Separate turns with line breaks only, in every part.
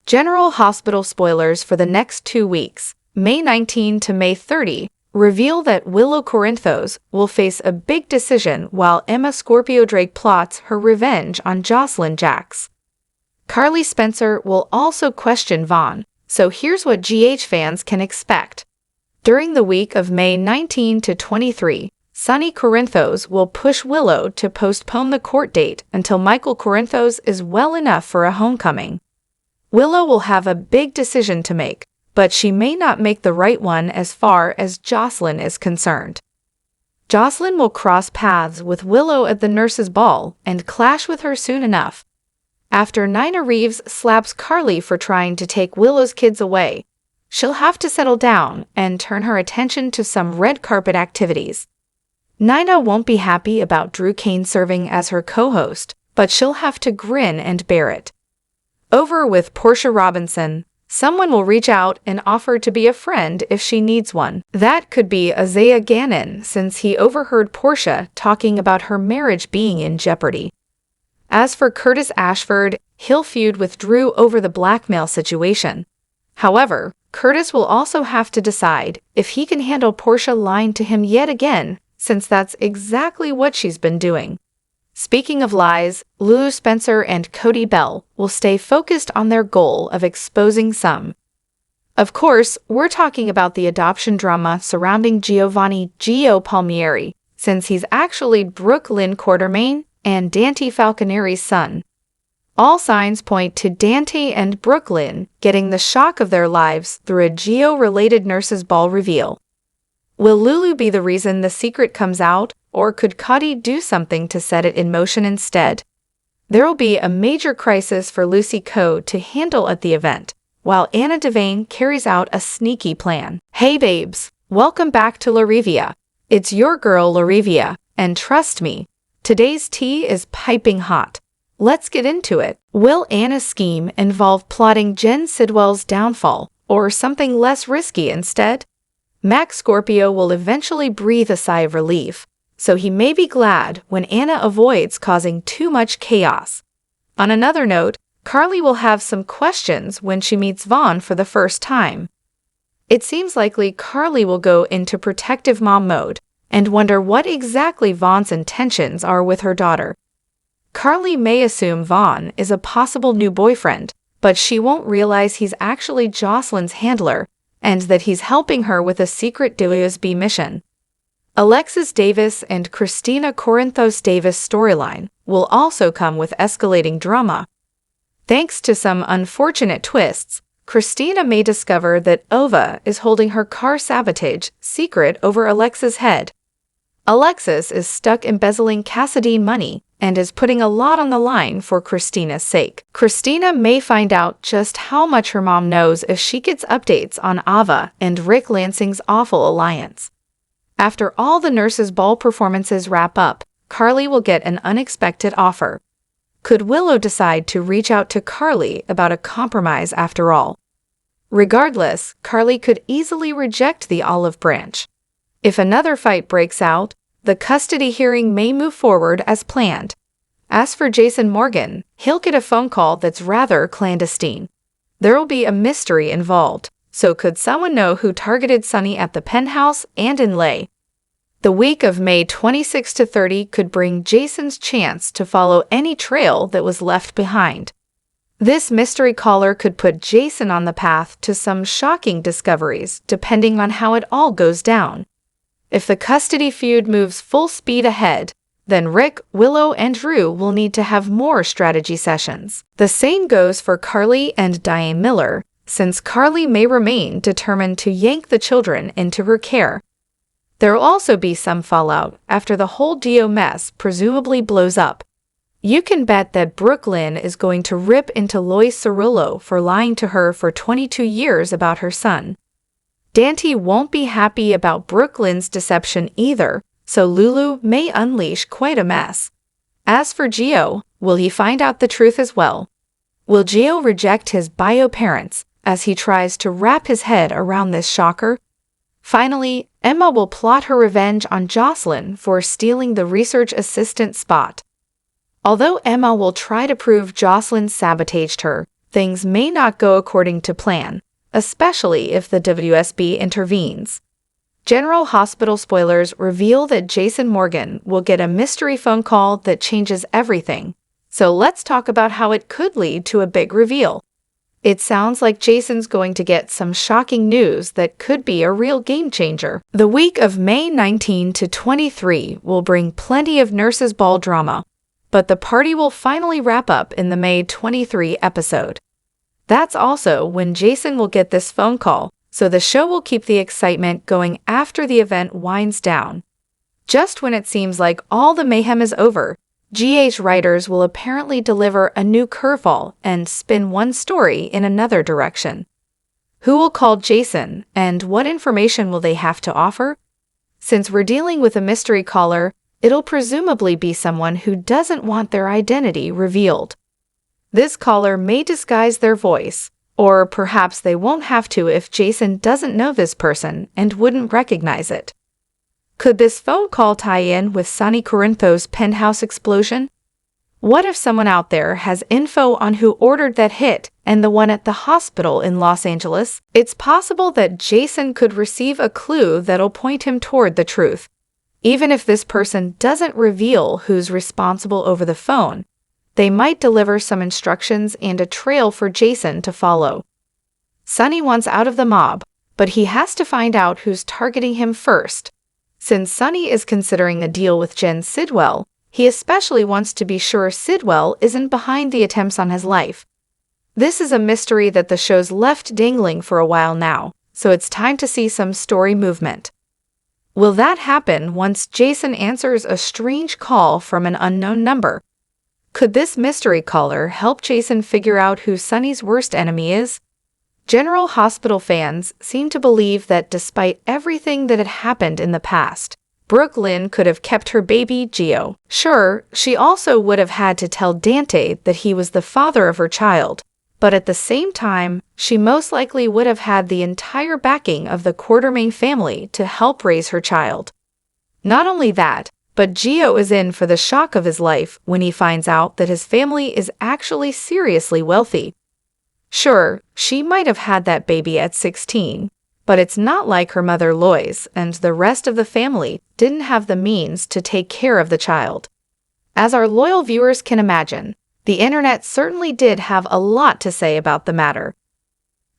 General Hospital spoilers for the next 2 weeks, May 19 to May 30, reveal that Willow Corinthos will face a big decision while Emma Scorpio Drake plots her revenge on Josslyn Jax. Carly Spencer will also question Vaughn, so here's what GH fans can expect. During the week of May 19 to 23, Sonny Corinthos will push Willow to postpone the court date until Michael Corinthos is well enough for a homecoming. Willow will have a big decision to make, but she may not make the right one as far as Josslyn is concerned. Josslyn will cross paths with Willow at the nurses' ball and clash with her soon enough. After Nina Reeves slaps Carly for trying to take Willow's kids away, she'll have to settle down and turn her attention to some red carpet activities. Nina won't be happy about Drew Kane serving as her co-host, but she'll have to grin and bear it. Over with Portia Robinson, someone will reach out and offer to be a friend if she needs one. That could be Isaiah Gannon, since he overheard Portia talking about her marriage being in jeopardy. As for Curtis Ashford, he'll feud with Drew over the blackmail situation. However, Curtis will also have to decide if he can handle Portia lying to him yet again, since that's exactly what she's been doing. Speaking of lies, Lulu Spencer and Cody Bell will stay focused on their goal of exposing some. Of course, we're talking about the adoption drama surrounding Giovanni Gio Palmieri, since he's actually Brook Lynn Quartermain and Dante Falconeri's son. All signs point to Dante and Brook Lynn getting the shock of their lives through a Gio-related nurses' ball reveal. Will Lulu be the reason the secret comes out, or could Cody do something to set it in motion instead? There'll be a major crisis for Lucy Coe to handle at the event, while Anna Devane carries out a sneaky plan. Hey babes, welcome back to Larivia. It's your girl Larivia, and trust me, today's tea is piping hot. Let's get into it. Will Anna's scheme involve plotting Jen Sidwell's downfall, or something less risky instead? Max Scorpio will eventually breathe a sigh of relief, so he may be glad when Anna avoids causing too much chaos. On another note, Carly will have some questions when she meets Vaughn for the first time. It seems likely Carly will go into protective mom mode and wonder what exactly Vaughn's intentions are with her daughter. Carly may assume Vaughn is a possible new boyfriend, but she won't realize he's actually Josslyn's handler and that he's helping her with a secret WSB mission. Alexis Davis and Christina Corinthos Davis storyline will also come with escalating drama. Thanks to some unfortunate twists, Christina may discover that Ova is holding her car sabotage secret over Alexis' head. Alexis is stuck embezzling Cassidy money and is putting a lot on the line for Christina's sake. Christina may find out just how much her mom knows if she gets updates on Ava and Rick Lansing's awful alliance. After all the nurses' ball performances wrap up, Carly will get an unexpected offer. Could Willow decide to reach out to Carly about a compromise after all? Regardless, Carly could easily reject the olive branch. If another fight breaks out, the custody hearing may move forward as planned. As for Jason Morgan, he'll get a phone call that's rather clandestine. There'll be a mystery involved, so could someone know who targeted Sonny at the penthouse and in Lay? The week of May 26 to 30 could bring Jason's chance to follow any trail that was left behind. This mystery caller could put Jason on the path to some shocking discoveries, depending on how it all goes down. If the custody feud moves full speed ahead, then Rick, Willow, and Drew will need to have more strategy sessions. The same goes for Carly and Diane Miller, since Carly may remain determined to yank the children into her care. There'll also be some fallout after the whole Dio mess presumably blows up. You can bet that Brook Lynn is going to rip into Lois Cerullo for lying to her for 22 years about her son. Dante won't be happy about Brook Lynn's deception either, so Lulu may unleash quite a mess. As for Gio, will he find out the truth as well? Will Gio reject his bio parents as he tries to wrap his head around this shocker? Finally, Emma will plot her revenge on Josslyn for stealing the research assistant spot. Although Emma will try to prove Josslyn sabotaged her, things may not go according to plan, especially if the WSB intervenes. General Hospital spoilers reveal that Jason Morgan will get a mystery phone call that changes everything. So let's talk about how it could lead to a big reveal. It sounds like Jason's going to get some shocking news that could be a real game changer. The week of May 19 to 23 will bring plenty of nurses' ball drama, but the party will finally wrap up in the May 23 episode. That's also when Jason will get this phone call, so the show will keep the excitement going after the event winds down. Just when it seems like all the mayhem is over, GH writers will apparently deliver a new curveball and spin one story in another direction. Who will call Jason, and what information will they have to offer? Since we're dealing with a mystery caller, it'll presumably be someone who doesn't want their identity revealed. This caller may disguise their voice, or perhaps they won't have to if Jason doesn't know this person and wouldn't recognize it. Could this phone call tie in with Sonny Corinthos' penthouse explosion? What if someone out there has info on who ordered that hit and the one at the hospital in Los Angeles? It's possible that Jason could receive a clue that'll point him toward the truth. Even if this person doesn't reveal who's responsible over the phone, they might deliver some instructions and a trail for Jason to follow. Sonny wants out of the mob, but he has to find out who's targeting him first. Since Sonny is considering a deal with Jen Sidwell, he especially wants to be sure Sidwell isn't behind the attempts on his life. This is a mystery that the show's left dangling for a while now, so it's time to see some story movement. Will that happen once Jason answers a strange call from an unknown number? Could this mystery caller help Jason figure out who Sonny's worst enemy is? General Hospital fans seem to believe that despite everything that had happened in the past, Lynn could have kept her baby Gio. Sure, she also would have had to tell Dante that he was the father of her child, but at the same time, she most likely would have had the entire backing of the Quartermain family to help raise her child. Not only that, but Gio is in for the shock of his life when he finds out that his family is actually seriously wealthy. Sure, she might have had that baby at 16, but it's not like her mother Lois and the rest of the family didn't have the means to take care of the child. As our loyal viewers can imagine, the internet certainly did have a lot to say about the matter.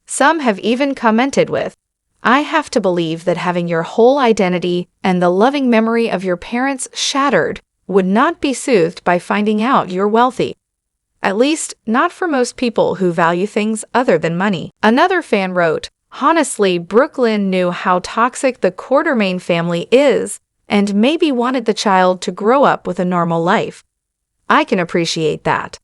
Some have even commented with, "I have to believe that having your whole identity and the loving memory of your parents shattered would not be soothed by finding out you're wealthy. At least, not for most people who value things other than money." Another fan wrote, "Honestly, Lynn knew how toxic the Quartermain family is and maybe wanted the child to grow up with a normal life. I can appreciate that.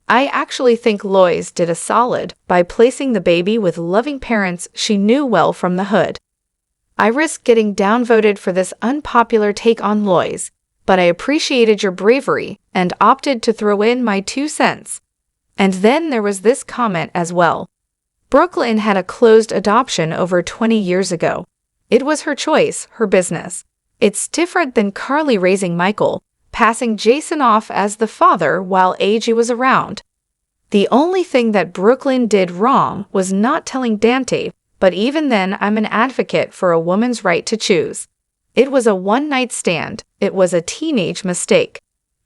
I actually think Lois did a solid by placing the baby with loving parents she knew well from the hood. I risked getting downvoted for this unpopular take on Lois, but I appreciated your bravery and opted to throw in my 2 cents. And then there was this comment as well. Lynn had a closed adoption over 20 years ago. It was her choice, her business. It's different than Carly raising Michael, passing Jason off as the father while AG was around. The only thing that Lynn did wrong was not telling Dante, but even then I'm an advocate for a woman's right to choose. It was a one-night stand. It was a teenage mistake.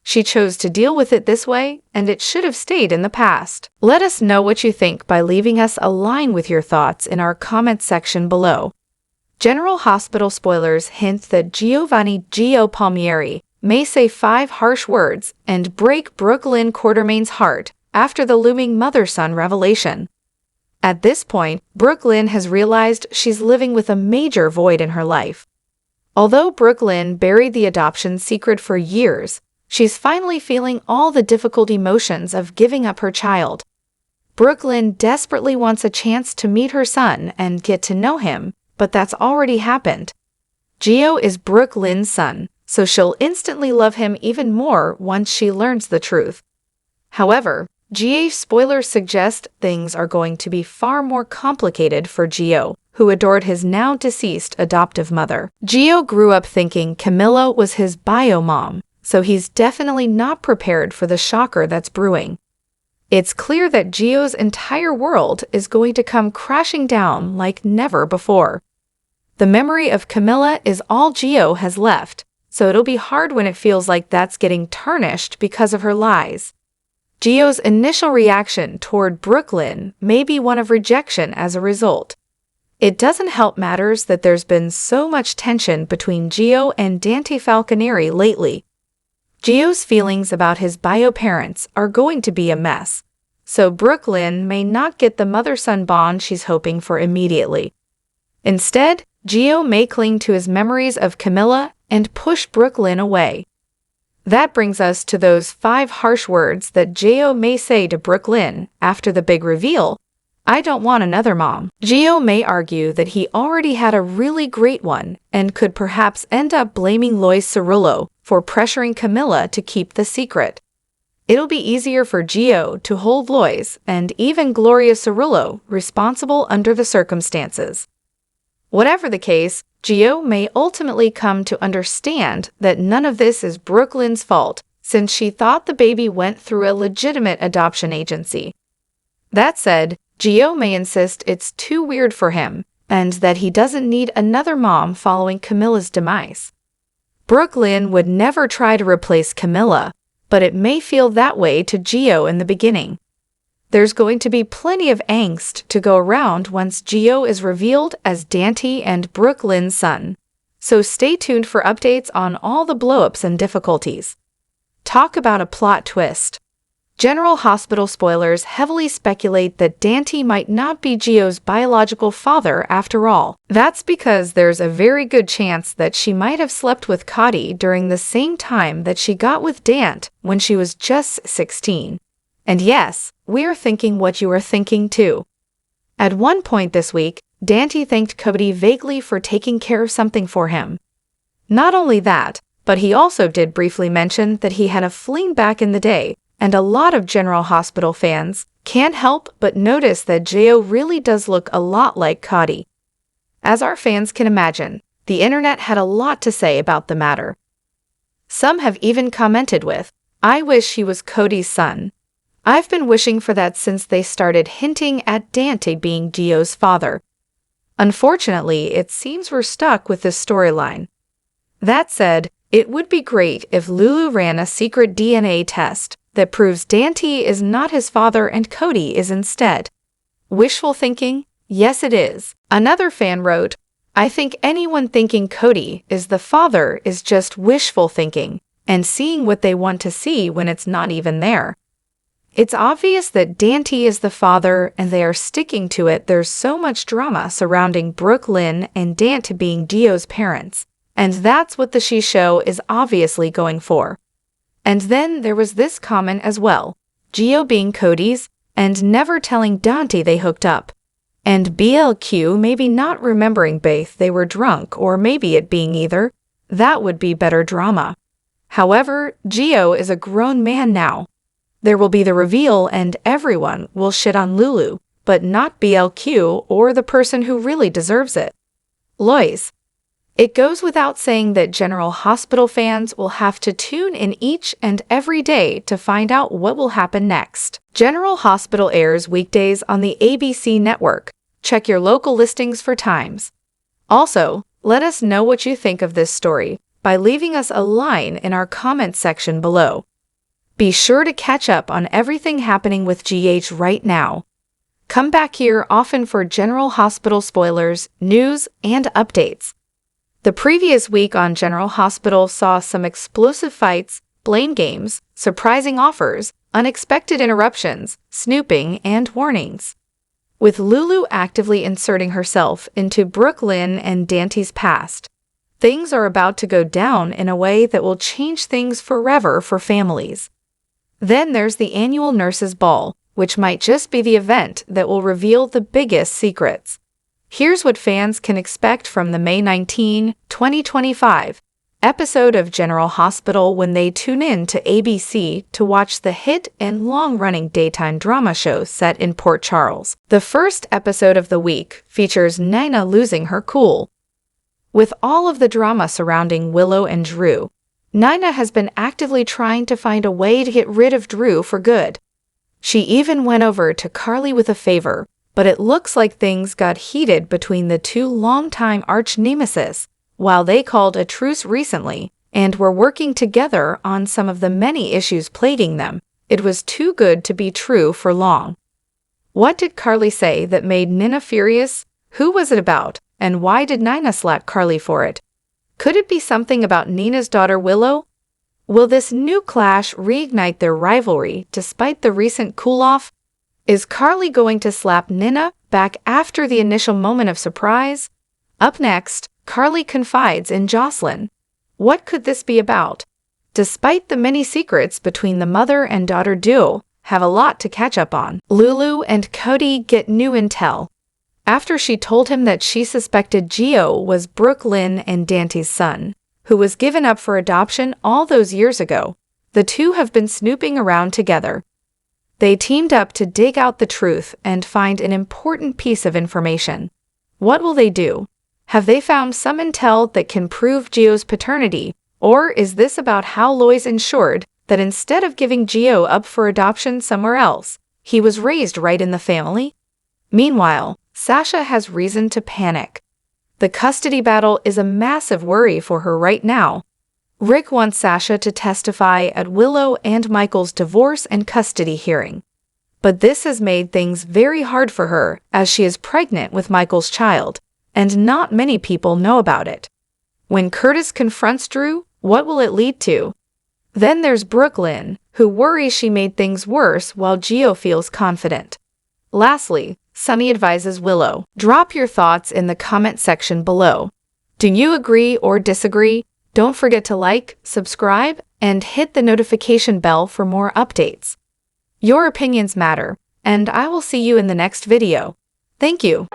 She chose to deal with it this way, and it should have stayed in the past." Let us know what you think by leaving us a line with your thoughts in our comment section below. General Hospital spoilers hint that Gio Palmieri may say 5 harsh words and break Lynn Quartermain's heart after the looming mother-son revelation. At this point, Lynn has realized she's living with a major void in her life. Although Lynn buried the adoption secret for years, she's finally feeling all the difficult emotions of giving up her child. Lynn desperately wants a chance to meet her son and get to know him, but that's already happened. Gio is Lynn's son, so she'll instantly love him even more once she learns the truth. However, GH spoilers suggest things are going to be far more complicated for Gio, who adored his now deceased adoptive mother. Gio grew up thinking Camilla was his bio mom, so he's definitely not prepared for the shocker that's brewing. It's clear that Gio's entire world is going to come crashing down like never before. The memory of Camilla is all Gio has left, so it'll be hard when it feels like that's getting tarnished because of her lies. Gio's initial reaction toward Brooklyn may be one of rejection as a result. It doesn't help matters that there's been so much tension between Gio and Dante Falconeri lately. Gio's feelings about his bio parents are going to be a mess, so Brooklyn may not get the mother-son bond she's hoping for immediately. Instead, Gio may cling to his memories of Camilla and push Brooklyn away. That brings us to those 5 harsh words that Gio may say to Brooklyn after the big reveal: "I don't want another mom." Gio may argue that he already had a really great one and could perhaps end up blaming Lois Cerullo for pressuring Camilla to keep the secret. It'll be easier for Gio to hold Lois and even Gloria Cerullo responsible under the circumstances. Whatever the case, Gio may ultimately come to understand that none of this is Brooklyn's fault, since she thought the baby went through a legitimate adoption agency. That said, Gio may insist it's too weird for him, and that he doesn't need another mom following Camilla's demise. Brooklyn would never try to replace Camilla, but it may feel that way to Gio in the beginning. There's going to be plenty of angst to go around once Gio is revealed as Dante and Brooklyn's son. So stay tuned for updates on all the blowups and difficulties. Talk about a plot twist. General Hospital spoilers heavily speculate that Dante might not be Gio's biological father after all. That's because there's a very good chance that she might have slept with Cody during the same time that she got with Dante when she was just 16. And yes, we're thinking what you are thinking too. At one point this week, Dante thanked Cody vaguely for taking care of something for him. Not only that, but he also did briefly mention that he had a fling back in the day, and a lot of General Hospital fans can't help but notice that Gio really does look a lot like Cody. As our fans can imagine, the internet had a lot to say about the matter. Some have even commented with, "I wish he was Cody's son." I've been wishing for that since they started hinting at Dante being Gio's father. Unfortunately, it seems we're stuck with this storyline. That said, it would be great if Lulu ran a secret DNA test that proves Dante is not his father and Cody is instead. Wishful thinking? Yes, it is. Another fan wrote, "I think anyone thinking Cody is the father is just wishful thinking and seeing what they want to see when it's not even there. It's obvious that Dante is the father and they are sticking to it. There's so much drama surrounding Brook, Lynn, and Dante being Gio's parents, and that's what the She Show is obviously going for." And then there was this comment as well, Gio being Cody's and never telling Dante they hooked up. And BLQ maybe not remembering both they were drunk or maybe it being either. That would be better drama. However, Gio is a grown man now. There will be the reveal and everyone will shit on Lulu, but not BLQ or the person who really deserves it. Lois. It goes without saying that General Hospital fans will have to tune in each and every day to find out what will happen next. General Hospital airs weekdays on the ABC network. Check your local listings for times. Also, let us know what you think of this story by leaving us a line in our comment section below. Be sure to catch up on everything happening with GH right now. Come back here often for General Hospital spoilers, news, and updates. The previous week on General Hospital saw some explosive fights, blame games, surprising offers, unexpected interruptions, snooping, and warnings. With Lulu actively inserting herself into Brook, Lynn, and Dante's past, things are about to go down in a way that will change things forever for families. Then there's the annual Nurses' Ball, which might just be the event that will reveal the biggest secrets. Here's what fans can expect from the May 19, 2025 episode of General Hospital when they tune in to ABC to watch the hit and long-running daytime drama show set in Port Charles. The first episode of the week features Nina losing her cool. With all of the drama surrounding Willow and Drew, Nina has been actively trying to find a way to get rid of Drew for good. She even went over to Carly with a favor, but it looks like things got heated between the two longtime arch-nemesis, while they called a truce recently and were working together on some of the many issues plaguing them. It was too good to be true for long. What did Carly say that made Nina furious? Who was it about, and why did Nina slap Carly for it? Could it be something about Nina's daughter Willow? Will this new clash reignite their rivalry despite the recent cool-off? Is Carly going to slap Nina back after the initial moment of surprise? Up next, Carly confides in Josslyn. What could this be about? Despite the many secrets between the mother and daughter duo, have a lot to catch up on. Lulu and Cody get new intel. After she told him that she suspected Gio was Brook, Lynn, and Dante's son, who was given up for adoption all those years ago, the two have been snooping around together. They teamed up to dig out the truth and find an important piece of information. What will they do? Have they found some intel that can prove Gio's paternity, or is this about how Lois ensured that instead of giving Gio up for adoption somewhere else, he was raised right in the family? Meanwhile, Sasha has reason to panic. The custody battle is a massive worry for her right now. Rick wants Sasha to testify at Willow and Michael's divorce and custody hearing. But this has made things very hard for her as she is pregnant with Michael's child, and not many people know about it. When Curtis confronts Drew, what will it lead to? Then there's Brooklyn, who worries she made things worse while Gio feels confident. Lastly, Sunny advises Willow. Drop your thoughts in the comment section below. Do you agree or disagree? Don't forget to like, subscribe, and hit the notification bell for more updates. Your opinions matter, and I will see you in the next video. Thank you.